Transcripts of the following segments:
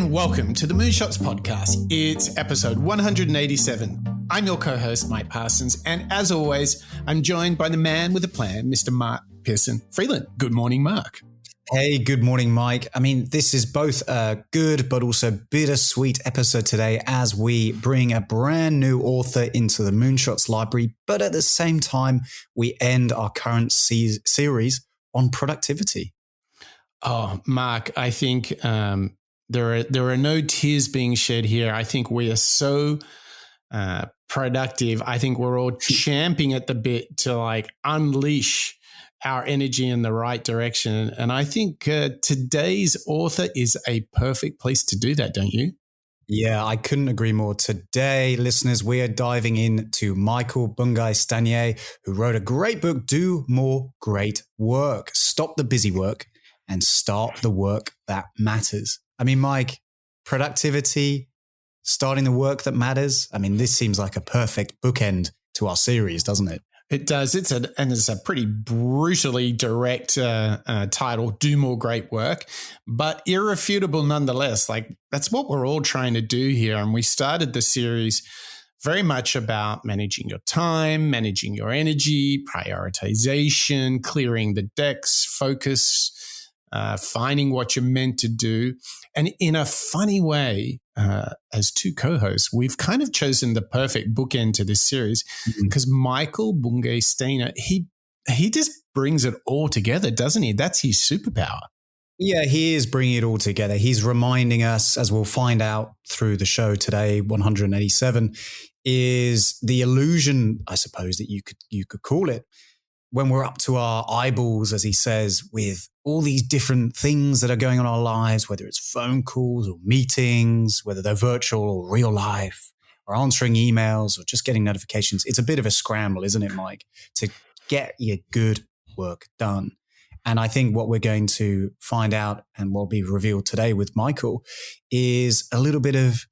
and welcome to the Moonshots podcast. It's episode 187. I'm your co-host, Mike Parsons, and as always, I'm joined by the man with a plan, Mr. Mark Pearson Freeland. Good morning, Mark. Hey, good morning, Mike. I mean, this is both a good but also bittersweet episode today as we bring a brand new author into the Moonshots library, but at the same time, we end our current series on productivity. Oh, Mark, I think there are no tears being shed here. I think we are so productive. I think we're all champing at the bit to unleash our energy in the right direction. And I think today's author is a perfect place to do that, don't you? Yeah, I couldn't agree more. Today, listeners, we are diving into Michael Bungay Stanier, who wrote a great book, Do More Great Work. Stop the busy work and start the work that matters. I mean, Mike, productivity, starting the work that matters. I mean, this seems like a perfect bookend to our series, doesn't it? It does. It's a pretty brutally direct title, Do More Great Work, but irrefutable nonetheless. That's what we're all trying to do here. And we started the series very much about managing your time, managing your energy, prioritization, clearing the decks, focus, finding what you're meant to do. And in a funny way, as two co-hosts, we've kind of chosen the perfect bookend to this series because Michael Bungay Stanier, he just brings it all together, doesn't he? That's his superpower. Yeah, he is bringing it all together. He's reminding us, as we'll find out through the show today, 187, is the illusion, I suppose, that you could call it, when we're up to our eyeballs, as he says, with all these different things that are going on in our lives, whether it's phone calls or meetings, whether they're virtual or real life, or answering emails or just getting notifications. It's a bit of a scramble, isn't it, Mike, to get your good work done. And I think what we're going to find out and what will be revealed today with Michael is a little bit of,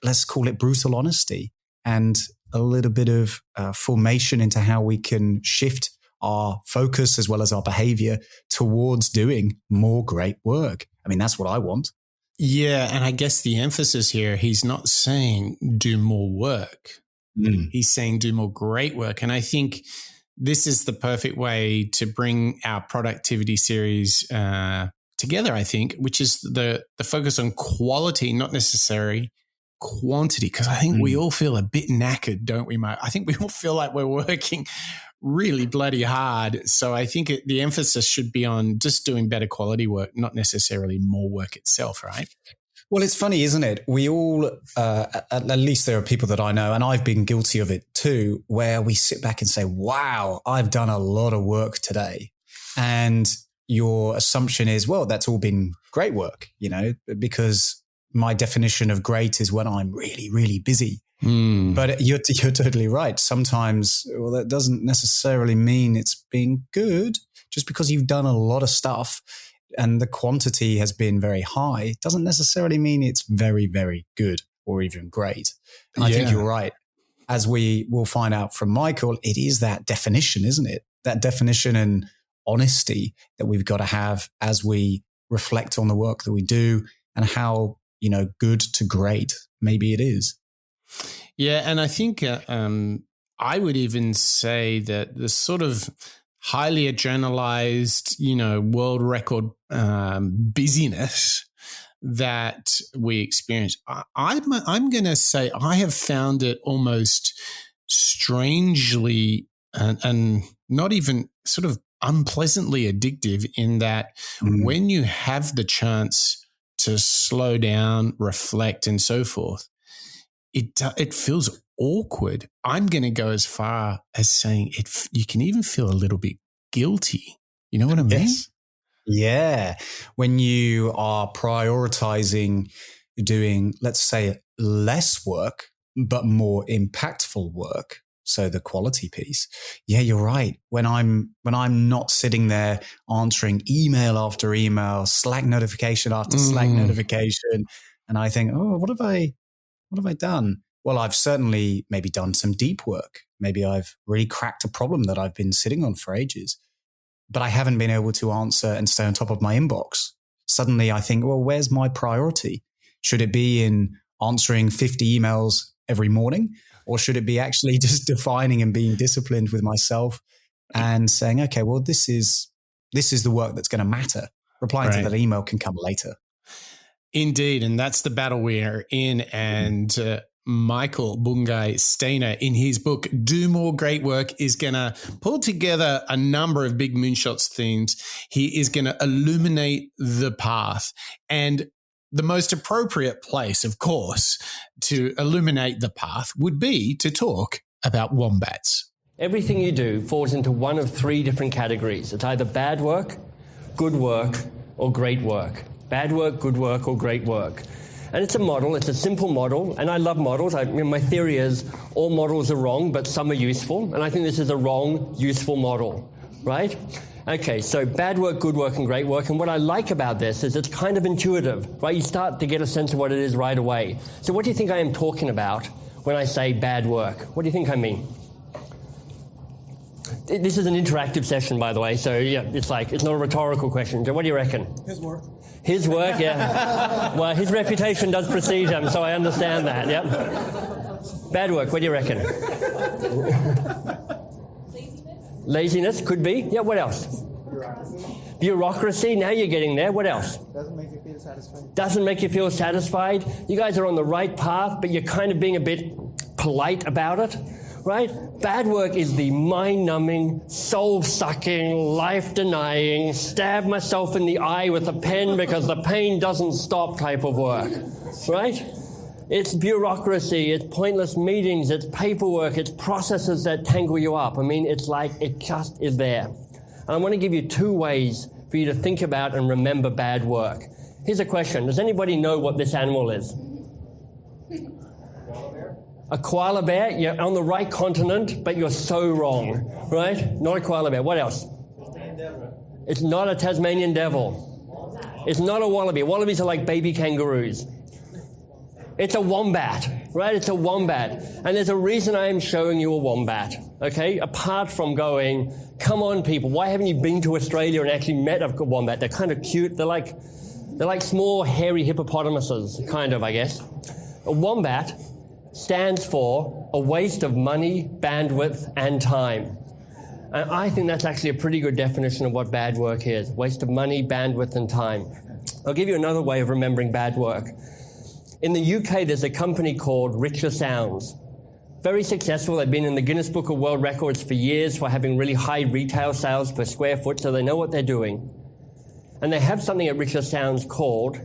let's call it brutal honesty, and a little bit of formation into how we can shift our focus as well as our behavior towards doing more great work. I mean, that's what I want. Yeah. And I guess the emphasis here, he's not saying do more work. He's saying do more great work. And I think this is the perfect way to bring our productivity series together, I think, which is the focus on quality, not necessarily quantity. Because I think we all feel a bit knackered, don't we, Mike? I think we all feel like we're working really bloody hard. So I think the emphasis should be on just doing better quality work, not necessarily more work itself, right? Well, it's funny, isn't it? We all, at least there are people that I know, and I've been guilty of it too, where we sit back and say, wow, I've done a lot of work today. And your assumption is, well, that's all been great work, because my definition of great is when I'm really, really busy. But you're totally right. Sometimes, well, that doesn't necessarily mean it's been good. Just because you've done a lot of stuff and the quantity has been very high doesn't necessarily mean it's very, very good or even great. And I think you're right. As we will find out from Michael, it is that definition, isn't it? That definition and honesty that we've got to have as we reflect on the work that we do and how, good to great maybe it is. Yeah, and I think I would even say that the sort of highly adrenalized, world record busyness that we experience, I'm going to say I have found it almost strangely and not even sort of unpleasantly addictive in that when you have the chance to slow down, reflect, and so forth, it feels awkward. I'm going to go as far as saying you can even feel a little bit guilty. You know what I mean? Yes. Yeah. When you are prioritizing doing, let's say, less work, but more impactful work. So the quality piece. Yeah, you're right. When I'm not sitting there answering email after email, Slack notification after Slack notification, and I think, oh, what have I done? Well, I've certainly maybe done some deep work. Maybe I've really cracked a problem that I've been sitting on for ages, but I haven't been able to answer and stay on top of my inbox. Suddenly I think, well, where's my priority? Should it be in answering 50 emails every morning? Or should it be actually just defining and being disciplined with myself and saying, okay, well, this is the work that's going to matter. Replying to that email can come later. Indeed. And that's the battle we're in. And Michael Bungay Stanier, in his book, Do More Great Work, is going to pull together a number of big Moonshots themes. He is going to illuminate the path. And the most appropriate place, of course, to illuminate the path would be to talk about wombats. Everything you do falls into one of three different categories. It's either bad work, good work, or great work. Bad work, good work, or great work. And it's a model. It's a simple model. And I love models. My theory is all models are wrong, but some are useful. And I think this is a wrong, useful model, right? Okay, so bad work, good work, and great work. And what I like about this is it's kind of intuitive, right? You start to get a sense of what it is right away. So what do you think I am talking about when I say bad work? What do you think I mean? This is an interactive session, by the way, so yeah, it's not a rhetorical question. So what do you reckon? His work. His work, yeah. Well, his reputation does precede him, so I understand that, yep. Bad work, what do you reckon? Laziness could be. Yeah, what else? Bureaucracy. Now you're getting there. What else? Doesn't make you feel satisfied. Doesn't make you feel satisfied. You guys are on the right path, but you're kind of being a bit polite about it, right? Bad work is the mind-numbing, soul-sucking, life-denying, stab myself in the eye with a pen because the pain doesn't stop type of work, right? It's bureaucracy, it's pointless meetings, it's paperwork, it's processes that tangle you up. I mean, it's like it just is there. And I want to give you two ways for you to think about and remember bad work. Here's a question. Does anybody know what this animal is? A koala bear? You're on the right continent, but you're so wrong, right? Not a koala bear. What else? It's not a Tasmanian devil. It's not a wallaby. Wallabies are like baby kangaroos. It's a wombat, right? It's a wombat. And there's a reason I am showing you a wombat, okay? Apart from going, come on, people, why haven't you been to Australia and actually met a wombat? They're kind of cute. They're like small, hairy hippopotamuses, kind of, I guess. A wombat stands for a waste of money, bandwidth, and time. And I think that's actually a pretty good definition of what bad work is. Waste of money, bandwidth, and time. I'll give you another way of remembering bad work. In the UK, there's a company called Richer Sounds. Very successful. They've been in the Guinness Book of World Records for years for having really high retail sales per square foot, so they know what they're doing. And they have something at Richer Sounds called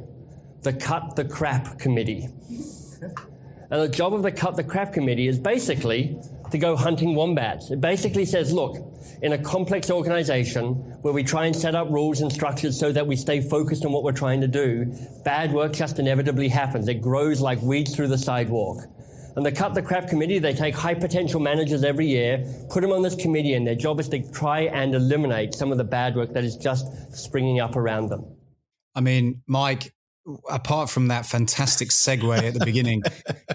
the Cut the Crap Committee. And the job of the Cut the Crap Committee is basically to go hunting wombats. It basically says, look, in a complex organization where we try and set up rules and structures so that we stay focused on what we're trying to do, bad work just inevitably happens. It grows like weeds through the sidewalk. And the Cut the Crap Committee, they take high potential managers every year, put them on this committee, and their job is to try and eliminate some of the bad work that is just springing up around them. I mean, Mike, apart from that fantastic segue at the beginning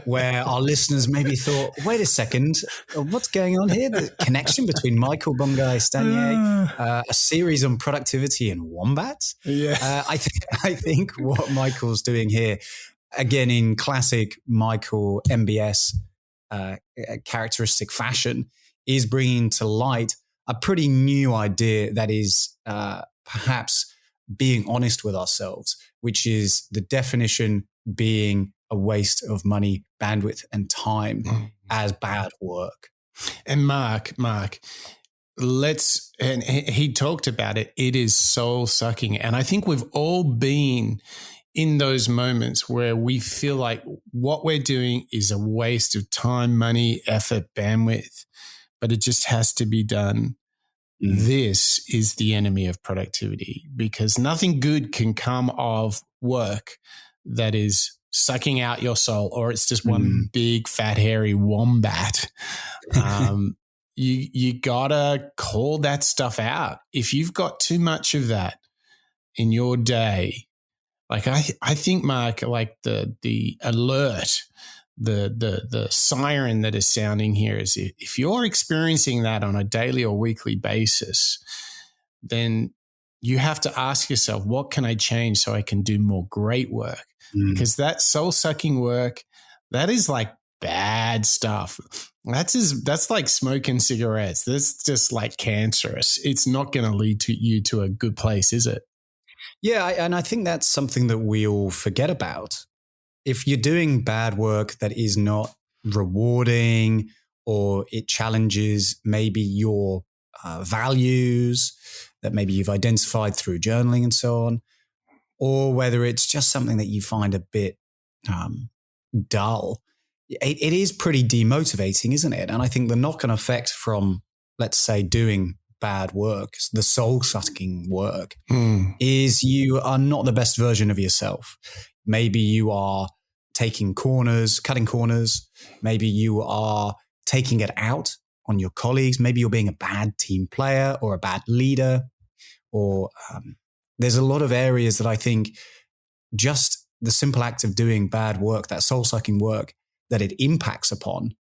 where our listeners maybe thought, wait a second, what's going on here? The connection between Michael Bungay Stanier, a series on productivity and wombats. Yeah. I think what Michael's doing here, again, in classic Michael MBS characteristic fashion, is bringing to light a pretty new idea that is perhaps being honest with ourselves, which is the definition being a waste of money, bandwidth, and time as bad work. And Mark, and he talked about it. It is soul sucking. And I think we've all been in those moments where we feel like what we're doing is a waste of time, money, effort, bandwidth, but it just has to be done. This is the enemy of productivity because nothing good can come of work that is sucking out your soul or it's just one big fat hairy wombat. You gotta call that stuff out. If you've got too much of that in your day, like I think, Mark, like the alert, the siren that is sounding here is if you're experiencing that on a daily or weekly basis, then you have to ask yourself, what can I change so I can do more great work? Because that soul-sucking work, that is like bad stuff. That's like smoking cigarettes. That's just like cancerous. It's not going to lead to you to a good place, is it? Yeah, and I think that's something that we all forget about. If you're doing bad work that is not rewarding, or it challenges maybe your values that maybe you've identified through journaling and so on, or whether it's just something that you find a bit dull, it is pretty demotivating, isn't it? And I think the knock-on effect from, let's say, doing bad work, the soul-sucking work, is you are not the best version of yourself. Maybe you are cutting corners. Maybe you are taking it out on your colleagues. Maybe you're being a bad team player or a bad leader. Or there's a lot of areas that I think just the simple act of doing bad work, that soul-sucking work that it impacts upon,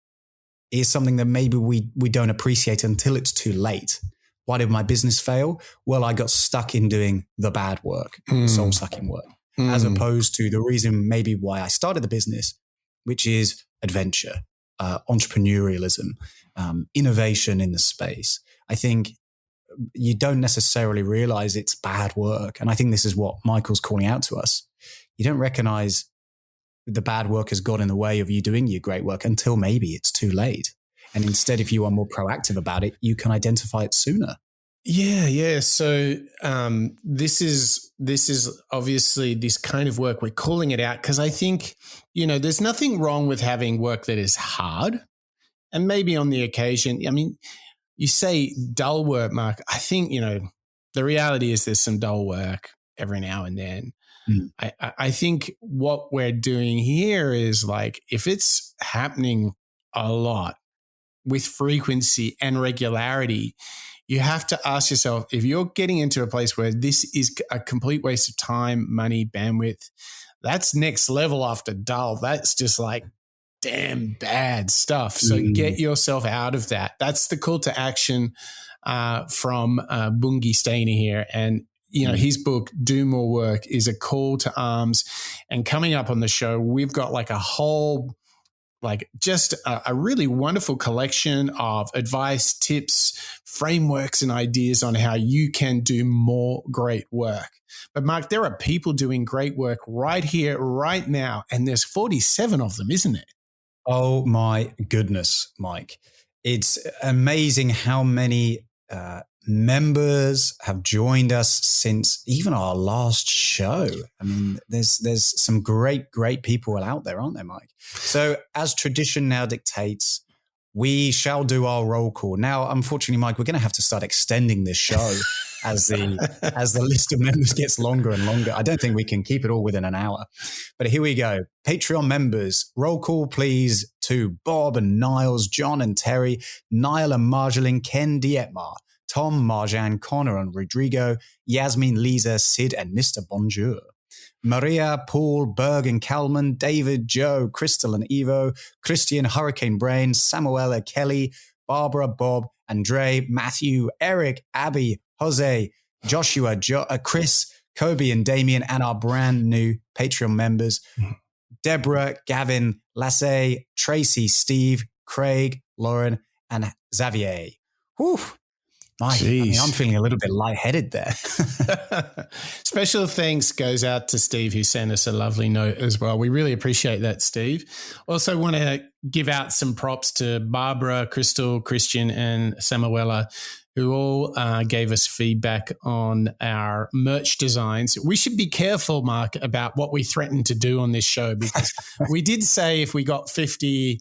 is something that maybe we don't appreciate until it's too late. Why did my business fail? Well, I got stuck in doing the bad work, soul-sucking work, as opposed to the reason maybe why I started the business, which is adventure, entrepreneurialism, innovation in the space. I think you don't necessarily realize it's bad work. And I think this is what Michael's calling out to us. You don't recognize the bad work has got in the way of you doing your great work until maybe it's too late. And instead, if you are more proactive about it, you can identify it sooner. Yeah. So this is obviously this kind of work. We're calling it out because I think, there's nothing wrong with having work that is hard. And maybe on the occasion, you say dull work, Mark. I think, the reality is there's some dull work every now and then. I think what we're doing here is like, if it's happening a lot with frequency and regularity, you have to ask yourself, if you're getting into a place where this is a complete waste of time, money, bandwidth, that's next level after dull. That's just like damn bad stuff. So get yourself out of that. That's the call to action from Bungay Stanier here. And, his book, Do More Work, is a call to arms. And coming up on the show, we've got like a whole, just a really wonderful collection of advice, tips, frameworks, and ideas on how you can do more great work. But Mark, there are people doing great work right here, right now, and there's 47 of them, isn't it? Oh my goodness, Mike. It's amazing how many members have joined us since even our last show. I mean, there's some great people out there, aren't there, Mike? So as tradition now dictates, we shall do our roll call. Now, unfortunately, Mike, we're going to have to start extending this show as the list of members gets longer and longer. I don't think we can keep it all within an hour. But here we go. Patreon members, roll call, please, to Bob and Niles, John and Terry, Niall and Marjolaine, Ken Dietmar, Tom, Marjan, Connor and Rodrigo, Yasmin, Lisa, Sid and Mr. Bonjour. Maria, Paul, Berg and Kalman, David, Joe, Crystal and Evo, Christian, Hurricane Brain, Samuela, Kelly, Barbara, Bob, Andre, Matthew, Eric, Abby, Jose, Joshua, Chris, Kobe and Damien, and our brand new Patreon members, Deborah, Gavin, Lasse, Tracy, Steve, Craig, Lauren, and Xavier. Whew. Mike, I'm feeling a little bit lightheaded there. Special thanks goes out to Steve, who sent us a lovely note as well. We really appreciate that, Steve. Also want to give out some props to Barbara, Crystal, Christian, and Samuela, who all gave us feedback on our merch designs. We should be careful, Mark, about what we threaten to do on this show, because we did say if we got 50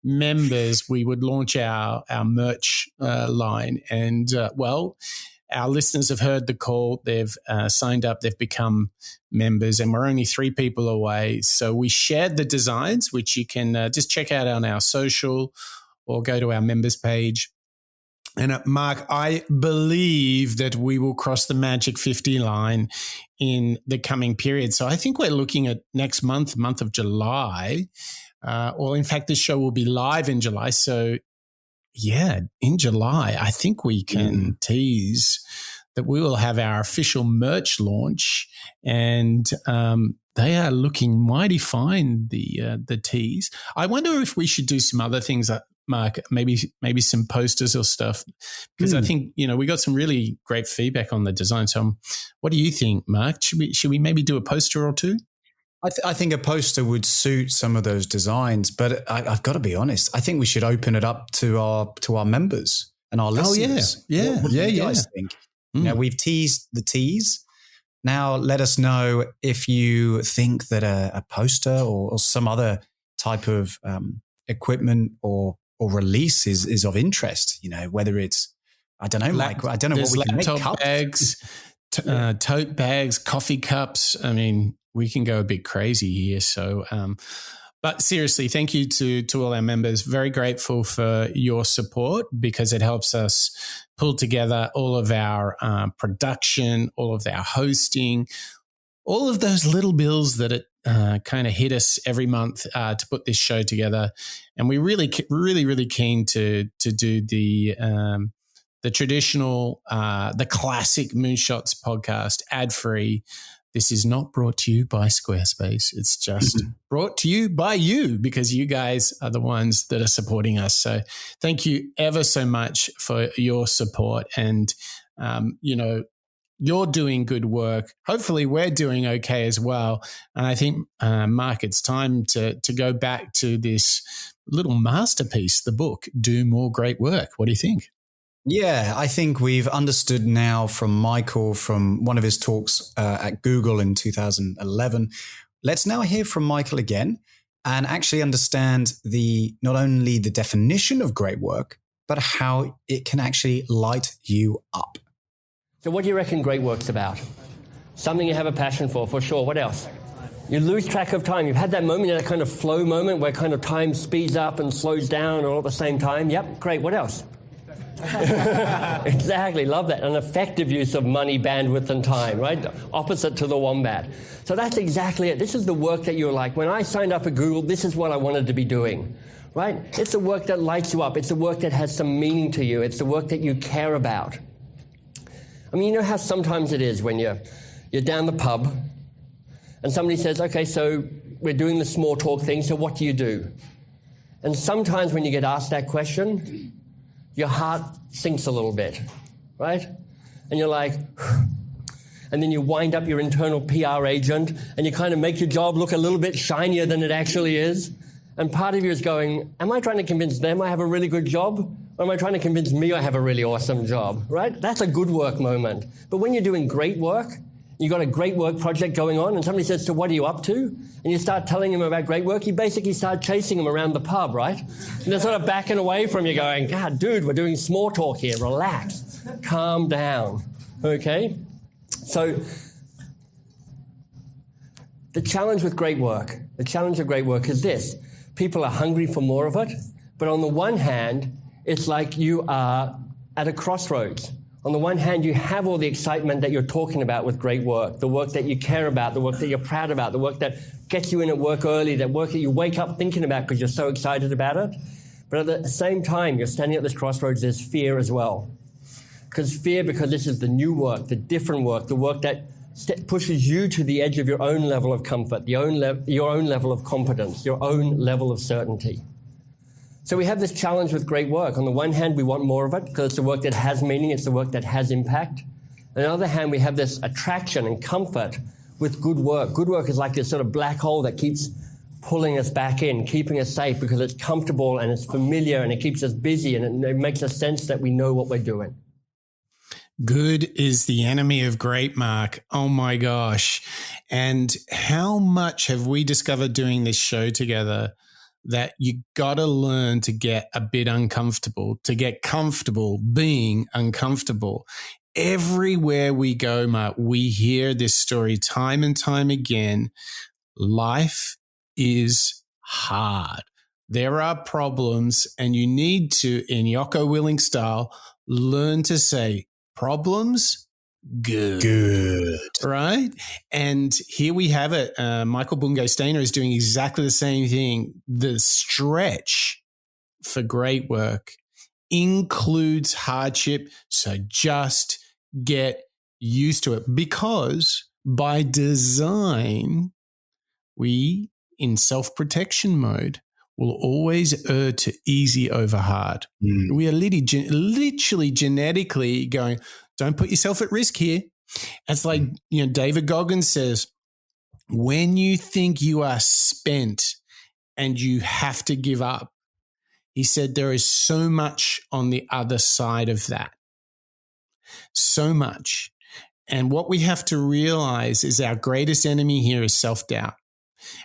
members, we would launch our merch line. And, our listeners have heard the call. They've signed up. They've become members, and we're only 3 people away. So we shared the designs, which you can just check out on our social or go to our members page. And Mark, I believe that we will cross the magic 50 line in the coming period. So I think we're looking at next month of July. In fact, this show will be live in July. So, yeah, in July, I think we can tease that we will have our official merch launch, and they are looking mighty fine, the tees. I wonder if we should do some other things, Mark, maybe some posters or stuff, because I think, we got some really great feedback on the design. So what do you think, Mark? Should we maybe do a poster or two? I think a poster would suit some of those designs, but I've got to be honest. I think we should open it up to our members and our listeners. Oh, yeah. What do you guys think? We've teased the tease. Now let us know if you think that a poster or some other type of equipment or release is of interest. Whether it's, I don't know, Mike. I don't know what we can make. Laptop bags, tote bags, coffee cups. I mean, we can go a bit crazy here. So, but seriously, thank you to all our members. Very grateful for your support, because it helps us pull together all of our production, all of our hosting, all of those little bills that it kind of hit us every month to put this show together. And we're really keen to do the traditional, the classic Moonshots podcast, ad-free. This is not brought to you by Squarespace. It's just brought to you by you, because you guys are the ones that are supporting us. So thank you ever so much for your support. And, you're doing good work. Hopefully we're doing okay as well. And I think, Mark, it's time to go back to this little masterpiece, the book, Do More Great Work. What do you think? Yeah, I think we've understood now from Michael, from one of his talks at Google in 2011. Let's now hear from Michael again and actually understand not only the definition of great work, but how it can actually light you up. So what do you reckon great work's about? Something you have a passion for sure. What else? You lose track of time. You've had that moment, that kind of flow moment where kind of time speeds up and slows down all at the same time. Yep, great. What else? Exactly, love that. An effective use of money, bandwidth, and time, right? Opposite to the wombat. So that's exactly it. This is the work that you're like. When I signed up at Google, this is what I wanted to be doing, right? It's the work that lights you up. It's the work that has some meaning to you. It's the work that you care about. I mean, you know how sometimes it is when you're down the pub and somebody says, okay, so we're doing the small talk thing, so what do you do? And sometimes when you get asked that question, your heart sinks a little bit, right? And you're like, and then you wind up your internal PR agent and you kind of make your job look a little bit shinier than it actually is. And part of you is going, am I trying to convince them I have a really good job? Or am I trying to convince me I have a really awesome job, right? That's a good work moment. But when you're doing great work, you've got a great work project going on, and somebody says, so what are you up to? And you start telling them about great work, you basically start chasing them around the pub, right? And they're sort of backing away from you going, God, dude, we're doing small talk here. Relax. Calm down. Okay? So the challenge with great work, is this. People are hungry for more of it, but on the one hand, it's like you are at a crossroads. On the one hand, you have all the excitement that you're talking about with great work, the work that you care about, the work that you're proud about, the work that gets you in at work early, that work that you wake up thinking about because you're so excited about it. But at the same time, you're standing at this crossroads, there's fear as well. Because this is the new work, the different work, the work that pushes you to the edge of your own level of comfort, your own level of competence, your own level of certainty. So we have this challenge with great work. On the one hand, we want more of it because it's the work that has meaning, it's the work that has impact. On the other hand, we have this attraction and comfort with good work. Good work is like this sort of black hole that keeps pulling us back in, keeping us safe because it's comfortable and it's familiar and it keeps us busy and it makes us sense that we know what we're doing. Good is the enemy of great, Mark. Oh my gosh. And how much have we discovered doing this show together that you got to learn to get a bit uncomfortable, to get comfortable being uncomfortable. Everywhere we go, Mark, we hear this story time and time again. Life is hard. There are problems, and you need to, in Yoko Willing style, learn to say, problems, good. Right? And here we have it. Michael Bungay Stanier is doing exactly the same thing. The stretch for great work includes hardship. So just get used to it, because by design, we in self-protection mode will always err to easy over hard. We are literally genetically going, don't put yourself at risk here. It's like, David Goggins says, when you think you are spent and you have to give up, he said there is so much on the other side of that. So much. And what we have to realize is our greatest enemy here is self-doubt.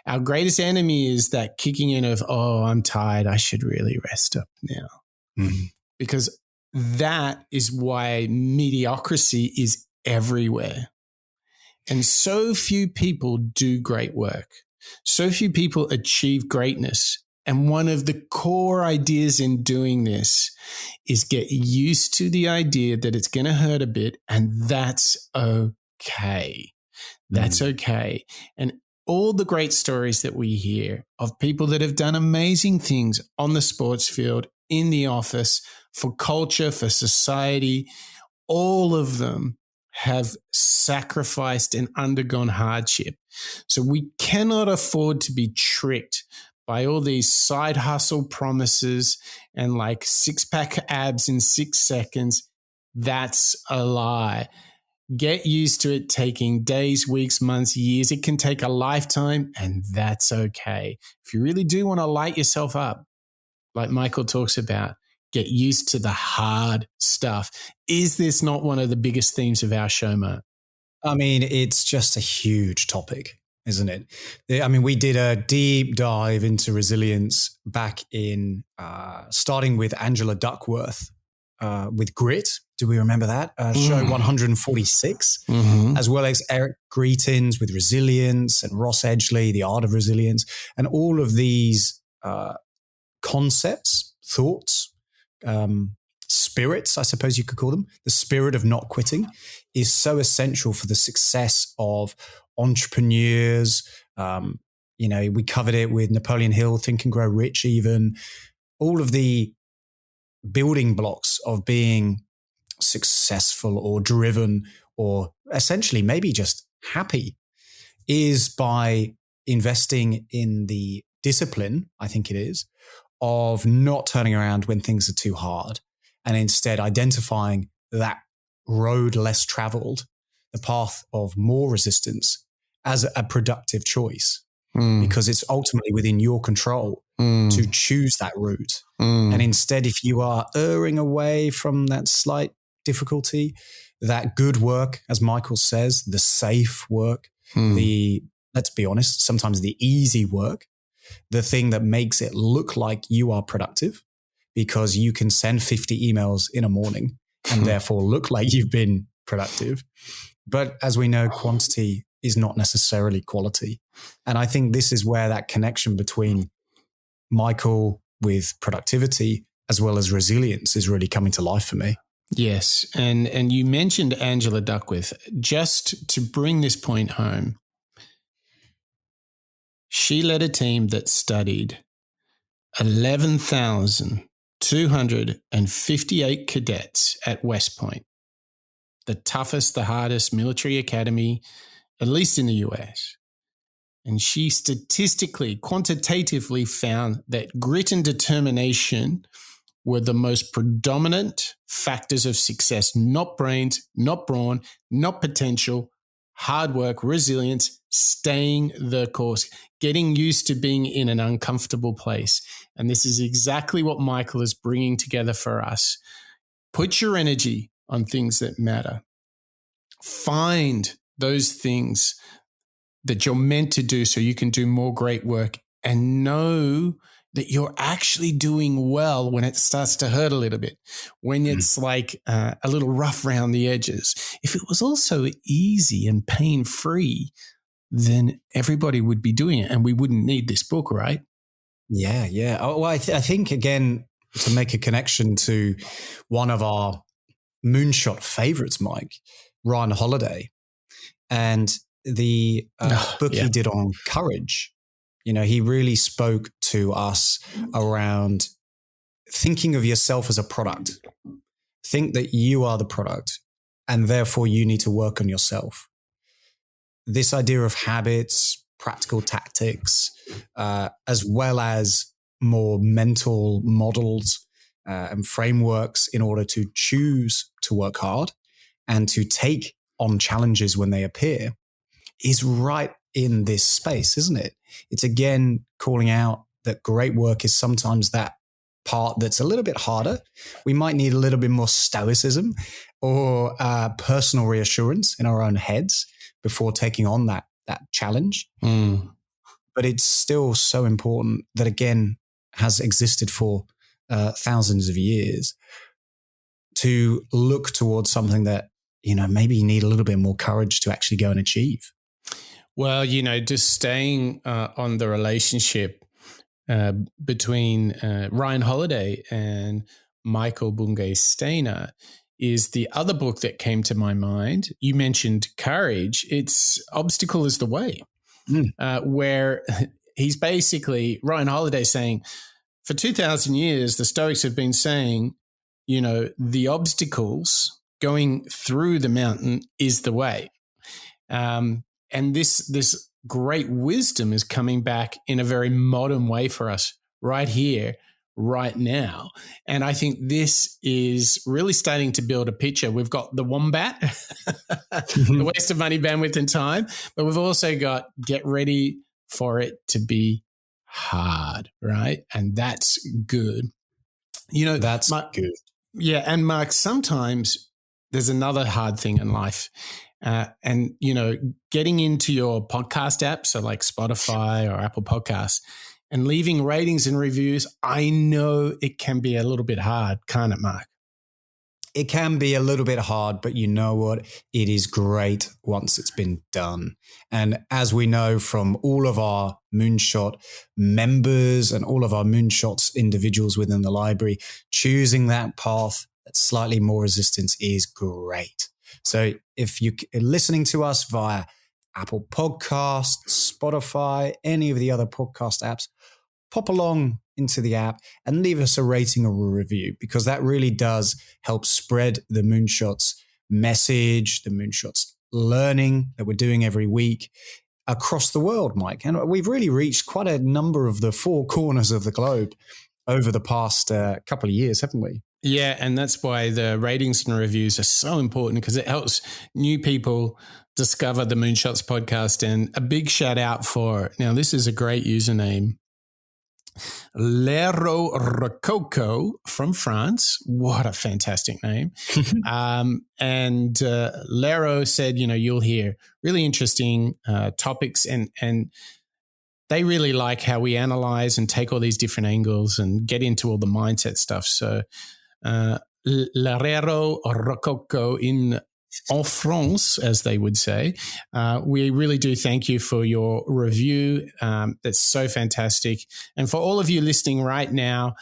Our greatest enemy is that kicking in of, oh, I'm tired, I should really rest up now. Because that is why mediocrity is everywhere. And so few people do great work. So few people achieve greatness. And one of the core ideas in doing this is get used to the idea that it's going to hurt a bit, and that's okay. That's okay. And all the great stories that we hear of people that have done amazing things on the sports field, in the office, for culture, for society, all of them have sacrificed and undergone hardship. So we cannot afford to be tricked by all these side hustle promises and like 6-pack abs in 6 seconds. That's a lie. Get used to it taking days, weeks, months, years. It can take a lifetime, and that's okay. If you really do want to light yourself up, like Michael talks about, get used to the hard stuff. Is this not one of the biggest themes of our show, Mark? I mean, it's just a huge topic, isn't it? We did a deep dive into resilience back in starting with Angela Duckworth with Grit. Do we remember that? Show 146, as well as Eric Greitens with Resilience and Ross Edgley, The Art of Resilience. And all of these concepts, thoughts, spirits, I suppose you could call them, the spirit of not quitting is so essential for the success of entrepreneurs. We covered it with Napoleon Hill, Think and Grow Rich, even all of the building blocks of being successful or driven or essentially maybe just happy is by investing in the discipline, I think it is, of not turning around when things are too hard and instead identifying that road less traveled, the path of more resistance as a productive choice, because it's ultimately within your control to choose that route. And instead, if you are erring away from that slight difficulty, that good work, as Michael says, the safe work, let's be honest, sometimes the easy work, the thing that makes it look like you are productive because you can send 50 emails in a morning and therefore look like you've been productive. But as we know, quantity is not necessarily quality. And I think this is where that connection between Michael with productivity as well as resilience is really coming to life for me. Yes. And you mentioned Angela Duckworth. Just to bring this point home, she led a team that studied 11,258 cadets at West Point, the toughest, the hardest military academy, at least in the US. And she statistically, quantitatively found that grit and determination were the most predominant factors of success, not brains, not brawn, not potential, hard work, resilience, staying the course, getting used to being in an uncomfortable place. And this is exactly what Michael is bringing together for us. Put your energy on things that matter. Find those things that you're meant to do so you can do more great work, and know that you're actually doing well when it starts to hurt a little bit, when it's like a little rough around the edges. If it was also easy and pain-free, then everybody would be doing it and we wouldn't need this book, right? Yeah, yeah. Oh, well, I think, again, to make a connection to one of our Moonshot favorites, Mike, Ryan Holiday, and the book he did on courage. He really spoke to us around thinking of yourself as a product. Think that you are the product. and therefore you need to work on yourself. This idea of habits, practical tactics, as well as more mental models and frameworks in order to choose to work hard and to take on challenges when they appear is right in this space, isn't it? It's again calling out that great work is sometimes that part that's a little bit harder. We might need a little bit more stoicism or personal reassurance in our own heads before taking on that challenge. But it's still so important that, again, has existed for thousands of years to look towards something that, maybe you need a little bit more courage to actually go and achieve. Well, just staying on the relationship between Ryan Holiday and Michael Bungay Stanier is the other book that came to my mind. You mentioned courage. It's Obstacle is the Way, where he's basically, Ryan Holiday saying, for 2,000 years, the Stoics have been saying, the obstacles going through the mountain is the way. And this great wisdom is coming back in a very modern way for us right here, right now. And I think this is really starting to build a picture. We've got the wombat, the waste of money, bandwidth, and time, but we've also got get ready for it to be hard, right? And that's good. That's good. Yeah. And Mark, sometimes there's another hard thing in life. And getting into your podcast apps, so like Spotify or Apple Podcasts, and leaving ratings and reviews, I know it can be a little bit hard, can't it, Mark? It can be a little bit hard, but you know what? It is great once it's been done. And as we know from all of our Moonshot members and all of our Moonshots individuals within the library, choosing that path that's slightly more resistance is great. So if you're listening to us via Apple Podcasts, Spotify, any of the other podcast apps, pop along into the app and leave us a rating or a review, because that really does help spread the Moonshots message, the Moonshots learning that we're doing every week across the world, Mike. And we've really reached quite a number of the four corners of the globe over the past couple of years, haven't we? Yeah, and that's why the ratings and reviews are so important, because it helps new people discover the Moonshots podcast. And a big shout out for, now this is a great username, Lero Rococo from France. What a fantastic name. And Lero said, you'll hear really interesting topics, and they really like how we analyze and take all these different angles and get into all the mindset stuff. So Lero Rococo en France, as they would say, we really do thank you for your review. That's so fantastic. And for all of you listening right now,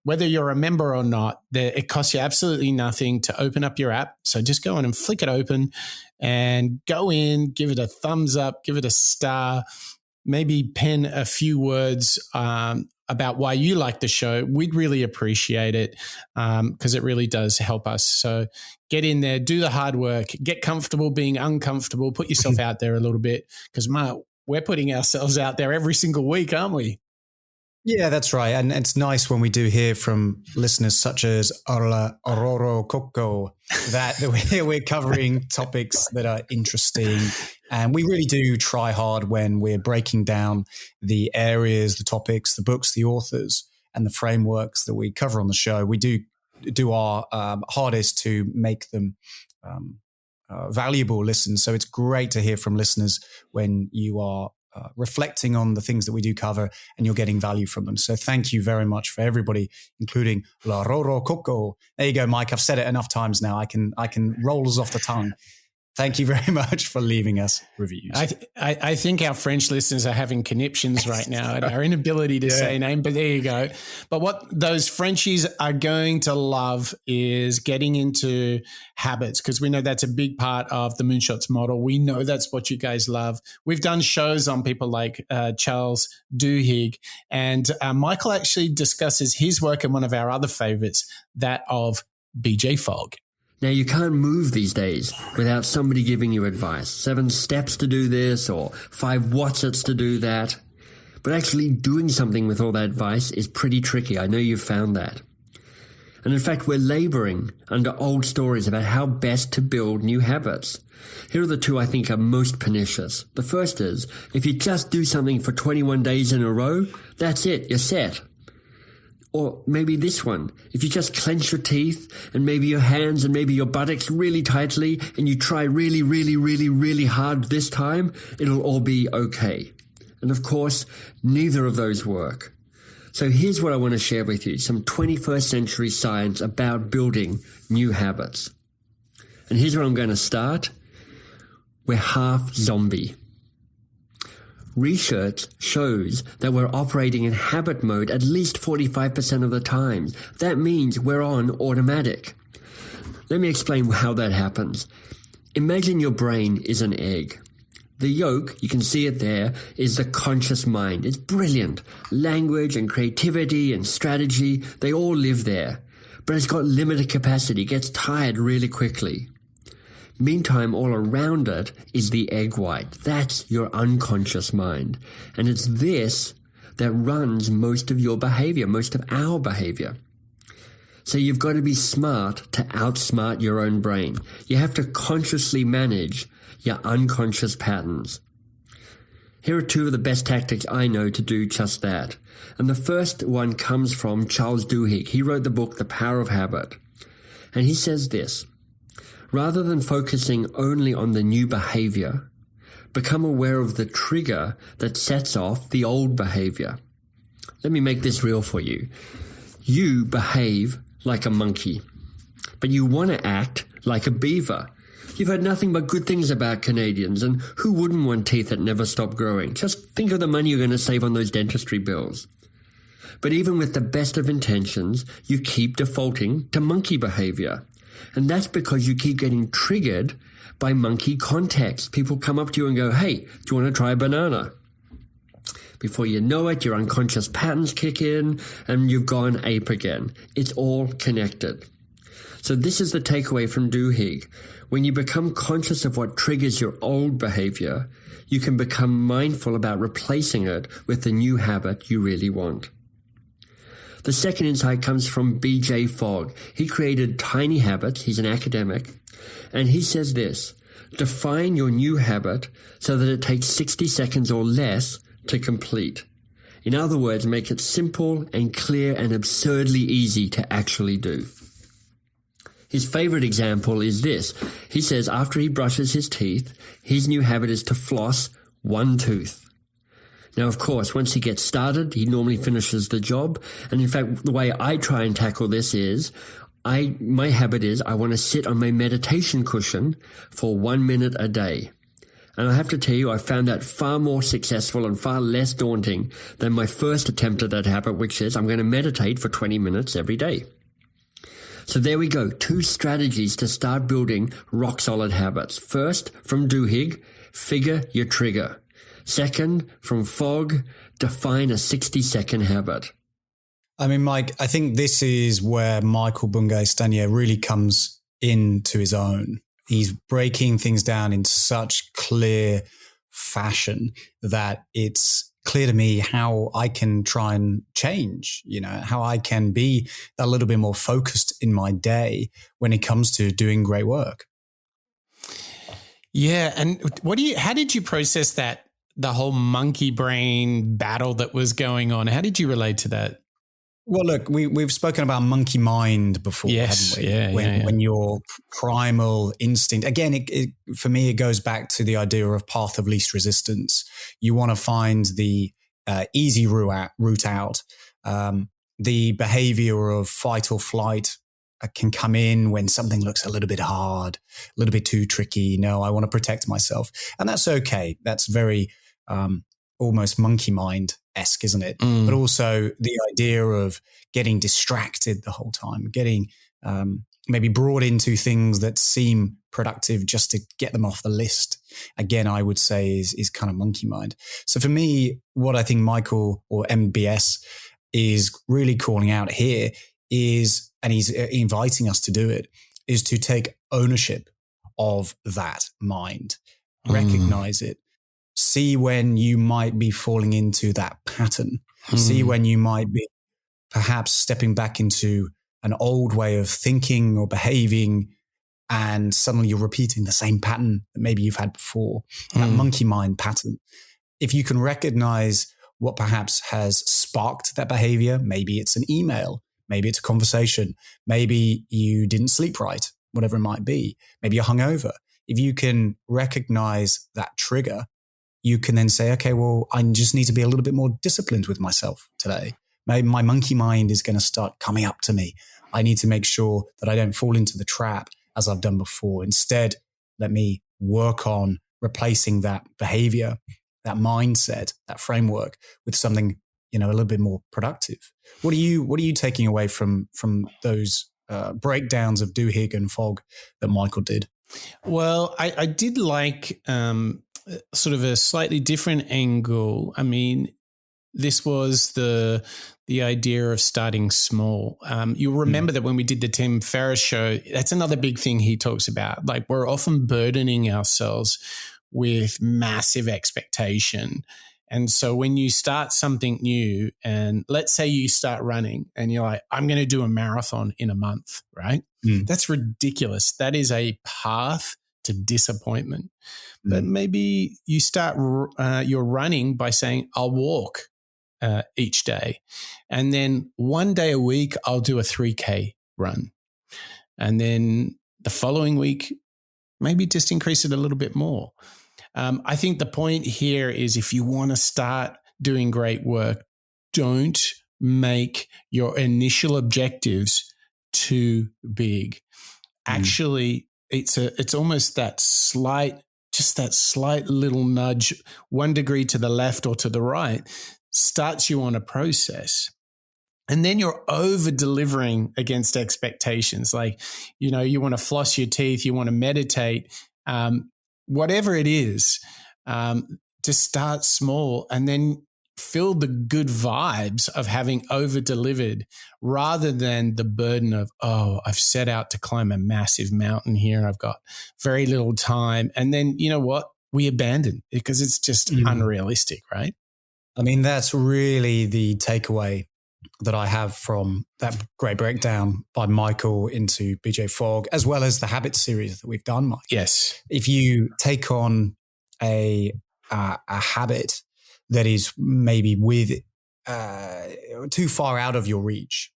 whether you're a member or not, it costs you absolutely nothing to open up your app. So just go in and flick it open and go in, give it a thumbs up, give it a star, maybe pen a few words about why you like the show. We'd really appreciate it, because it really does help us. So get in there, do the hard work, get comfortable being uncomfortable, put yourself out there a little bit, because, Mark, we're putting ourselves out there every single week, aren't we? Yeah, that's right. And it's nice when we do hear from listeners such as Aurora Coco that we're covering topics that are interesting. And we really do try hard when we're breaking down the areas, the topics, the books, the authors, and the frameworks that we cover on the show. We do our hardest to make them valuable listens. So it's great to hear from listeners when you are reflecting on the things that we do cover and you're getting value from them. So thank you very much for everybody, including La Roro Coco. There you go, Mike. I've said it enough times now. I can roll us off the tongue. Thank you very much for leaving us reviews. I think our French listeners are having conniptions right now at our inability to say name, but there you go. But what those Frenchies are going to love is getting into habits, because we know that's a big part of the Moonshots model. We know that's what you guys love. We've done shows on people like Charles Duhigg, and Michael actually discusses his work in one of our other favorites, that of BJ Fogg. Now, you can't move these days without somebody giving you advice. 7 steps to do this or 5 Watsits to do that. But actually doing something with all that advice is pretty tricky. I know you've found that. And in fact, we're laboring under old stories about how best to build new habits. Here are the 2 I think are most pernicious. The first is, if you just do something for 21 days in a row, that's it, you're set. Or maybe this one, if you just clench your teeth and maybe your hands and maybe your buttocks really tightly and you try really, really, really, really hard this time, it'll all be okay. And of course, neither of those work. So here's what I want to share with you, some 21st century science about building new habits. And here's where I'm going to start. We're half zombie. Research shows that we're operating in habit mode at least 45% of the time. That means we're on automatic. Let me explain how that happens. Imagine your brain is an egg. The yolk, you can see it there, is the conscious mind. It's brilliant. Language and creativity and strategy, they all live there. But it's got limited capacity, gets tired really quickly. Meantime, all around it is the egg white. That's your unconscious mind. And it's this that runs most of your behavior, most of our behavior. So you've got to be smart to outsmart your own brain. You have to consciously manage your unconscious patterns. Here are 2 of the best tactics I know to do just that. And the first one comes from Charles Duhigg. He wrote the book, The Power of Habit. And he says this: rather than focusing only on the new behavior, become aware of the trigger that sets off the old behavior. Let me make this real for you. You behave like a monkey, but you want to act like a beaver. You've heard nothing but good things about Canadians, and who wouldn't want teeth that never stop growing? Just think of the money you're going to save on those dentistry bills. But even with the best of intentions, you keep defaulting to monkey behavior. And that's because you keep getting triggered by monkey context. People come up to you and go, hey, do you want to try a banana? Before you know it, your unconscious patterns kick in and you've gone ape again. It's all connected. So this is the takeaway from Duhigg. When you become conscious of what triggers your old behavior, you can become mindful about replacing it with the new habit you really want. The second insight comes from B.J. Fogg. He created Tiny Habits. He's an academic. And he says this: define your new habit so that it takes 60 seconds or less to complete. In other words, make it simple and clear and absurdly easy to actually do. His favorite example is this. He says after he brushes his teeth, his new habit is to floss 1 tooth. Now, of course, once he gets started, he normally finishes the job. And in fact, the way I try and tackle this is, my habit is I want to sit on my meditation cushion for 1 minute a day. And I have to tell you, I found that far more successful and far less daunting than my first attempt at that habit, which is I'm going to meditate for 20 minutes every day. So there we go, 2 strategies to start building rock-solid habits. First, from Duhigg, figure your trigger. Second, from Fogg, define a 60-second habit. I mean, Mike, I think this is where Michael Bungay Stanier really comes into his own. He's breaking things down in such clear fashion that it's clear to me how I can try and change, how I can be a little bit more focused in my day when it comes to doing great work. Yeah. And how did you process that, the whole monkey brain battle that was going on? How did you relate to that? Well, look, we've spoken about monkey mind before, yes, haven't we? When your primal instinct, again, for me, it goes back to the idea of path of least resistance. You want to find the easy route out. The behavior of fight or flight can come in when something looks a little bit hard, a little bit too tricky. No, I want to protect myself. And that's okay. That's very almost monkey mind-esque, isn't it? But also the idea of getting distracted the whole time, getting maybe brought into things that seem productive just to get them off the list. Again, I would say is kind of monkey mind. So for me, what I think Michael or MBS is really calling out here is, and he's inviting us to do it, is to take ownership of that mind, recognize it, see when you might be falling into that pattern, see when you might be perhaps stepping back into an old way of thinking or behaving, and suddenly you're repeating the same pattern that maybe you've had before, that monkey mind pattern. If you can recognize what perhaps has sparked that behavior, maybe it's an email, maybe it's a conversation, maybe you didn't sleep right, whatever it might be, maybe you're hungover. If you can recognize that trigger, you can then say, okay, well, I just need to be a little bit more disciplined with myself today. Maybe my monkey mind is going to start coming up to me. I need to make sure that I don't fall into the trap as I've done before. Instead, let me work on replacing that behavior, that mindset, that framework with something, a little bit more productive. What are you taking away from those breakdowns of Duhigg and Fogg that Michael did? Well, I did like sort of a slightly different angle. I mean, this was the idea of starting small. You'll remember that when we did the Tim Ferriss show, that's another big thing he talks about. Like, we're often burdening ourselves with massive expectation. And so when you start something new, and let's say you start running and you're like, I'm going to do a marathon in a month, right? That's ridiculous. That is a path to disappointment. But maybe you start your running by saying, I'll walk each day. And then one day a week, I'll do a 3K run. And then the following week, maybe just increase it a little bit more. I think the point here is, if you want to start doing great work, don't make your initial objectives too big. Actually, it's almost that slight little nudge, 1 degree to the left or to the right, starts you on a process. And then you're over delivering against expectations. Like, you want to floss your teeth, you want to meditate, whatever it is, just start small and then feel the good vibes of having over delivered, rather than the burden of, I've set out to climb a massive mountain here. I've got very little time. And then, you know what? We abandon because it's just unrealistic, right? I mean, that's really the takeaway that I have from that great breakdown by Michael into BJ Fogg, as well as the Habits series that we've done, Mike. Yes. If you take on a habit that is maybe too far out of your reach,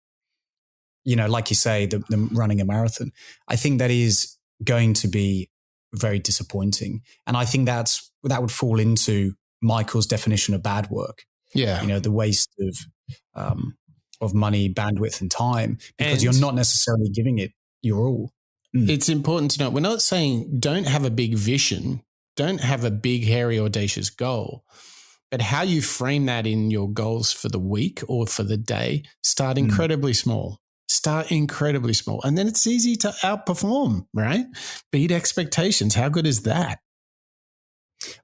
like you say, the running a marathon, I think that is going to be very disappointing. And I think that would fall into Michael's definition of bad work. Yeah. The waste of money, bandwidth, and time, because you're not necessarily giving it your all. It's important to note, we're not saying don't have a big vision, don't have a big, hairy, audacious goal, but how you frame that in your goals for the week or for the day, start incredibly small. Start incredibly small. And then it's easy to outperform, right? Beat expectations. How good is that?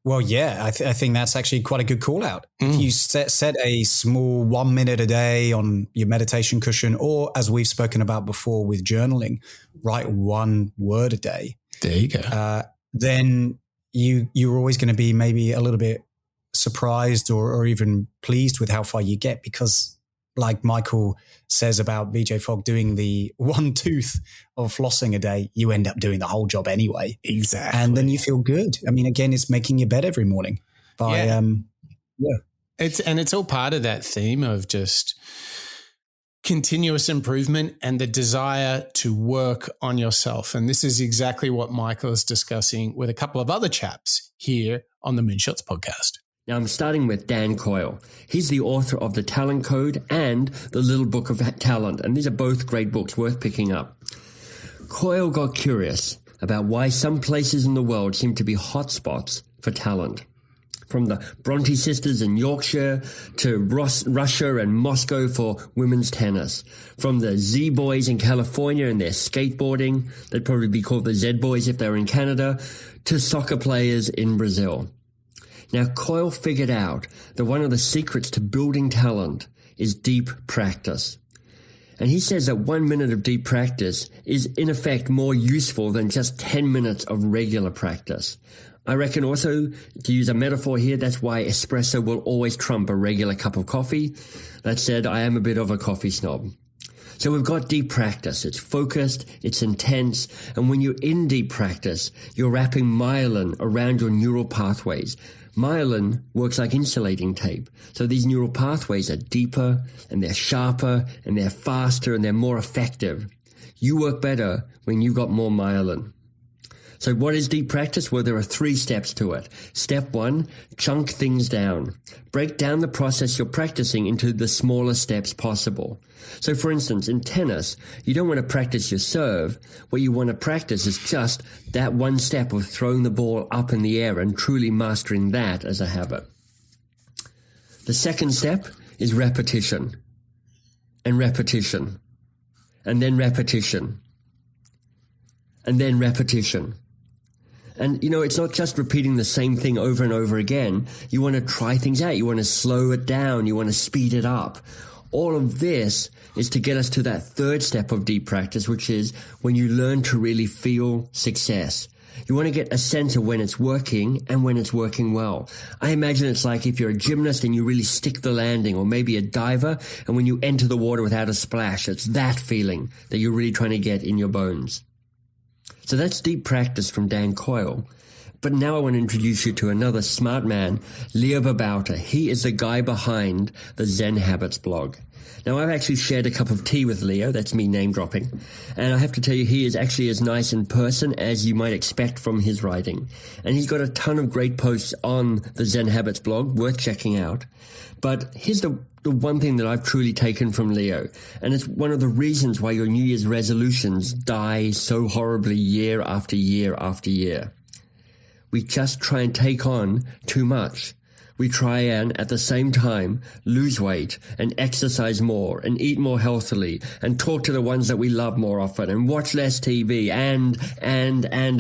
Well, yeah, I think that's actually quite a good call out. If you set a small 1 minute a day on your meditation cushion, or as we've spoken about before with journaling, write 1 word a day. There you go. Then you're always going to be maybe a little bit surprised or even pleased with how far you get, because like Michael says about BJ Fogg doing the 1 tooth of flossing a day, you end up doing the whole job anyway. Exactly. And then you feel good. I mean, again, it's making your bed every morning It's all part of that theme of just continuous improvement and the desire to work on yourself. And this is exactly what Michael is discussing with a couple of other chaps here on the Moonshots podcast. Now, I'm starting with Dan Coyle. He's the author of The Talent Code and The Little Book of Talent, and these are both great books worth picking up. Coyle got curious about why some places in the world seem to be hotspots for talent. From the Bronte sisters in Yorkshire to Russia and Moscow for women's tennis. From the Z Boys in California and their skateboarding, they'd probably be called the Z Boys if they were in Canada, to soccer players in Brazil. Now, Coyle figured out that one of the secrets to building talent is deep practice. And he says that 1 minute of deep practice is in effect more useful than just 10 minutes of regular practice. I reckon also, to use a metaphor here, that's why espresso will always trump a regular cup of coffee. That said, I am a bit of a coffee snob. So we've got deep practice. It's focused, it's intense, and when you're in deep practice, you're wrapping myelin around your neural pathways. Myelin works like insulating tape. So these neural pathways are deeper, and they're sharper, and they're faster, and they're more effective. You work better when you've got more myelin. So what is deep practice? Well, there are 3 steps to it. Step 1, chunk things down. Break down the process you're practicing into the smallest steps possible. So for instance, in tennis, you don't want to practice your serve. What you want to practice is just that one step of throwing the ball up in the air and truly mastering that as a habit. The second step is repetition. And repetition. And then repetition. And then repetition. And, it's not just repeating the same thing over and over again. You want to try things out. You want to slow it down. You want to speed it up. All of this is to get us to that third step of deep practice, which is when you learn to really feel success. You want to get a sense of when it's working and when it's working well. I imagine it's like if you're a gymnast and you really stick the landing, or maybe a diver, and when you enter the water without a splash, it's that feeling that you're really trying to get in your bones. So that's deep practice from Dan Coyle. But now I want to introduce you to another smart man, Leo Babauta. He is the guy behind the Zen Habits blog. Now, I've actually shared a cup of tea with Leo. That's me name dropping. And I have to tell you, he is actually as nice in person as you might expect from his writing. And he's got a ton of great posts on the Zen Habits blog, worth checking out. But here's the one thing that I've truly taken from Leo, and it's one of the reasons why your New Year's resolutions die so horribly year after year after year. We just try and take on too much. We try and, at the same time, lose weight and exercise more and eat more healthily and talk to the ones that we love more often and watch less TV and